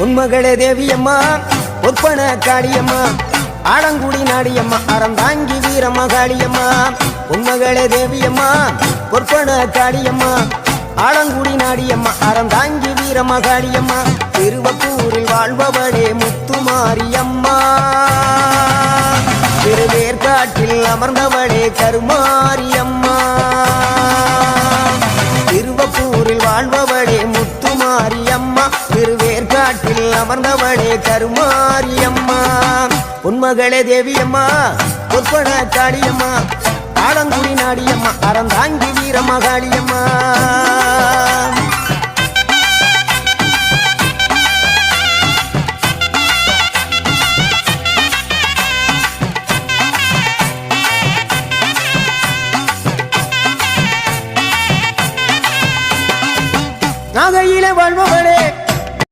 உன்மகளே தேவியம்மா ஒப்பன காளியம்மா ஆலங்குடி நாடியம்மா அறந்தாங்கி வீரமகாளியம்மா உன்மகளே தேவியம்மா ஒப்பன காளியம்மா ஆலங்குடி நாடியம்மா அறந்தாங்கி வீரமகாளியம்மா திருவப்பூரில் வாழ்பவளே முத்துமாரியம்மா திருவேற்காட்டில் அமர்ந்தவளே கருமாரியம்மா திருவப்பூரில் வாழ்பவளே முத்துமாரியம்மா திருவேற்காட்டில் அமர்ந்தவளே கருமாரியம்மா உன்மகளே தேவியம்மா ஒப்பன காளியம்மா ஆலங்குடி நாடியம்மா அறந்தாங்கி வீரமகாளியம்மா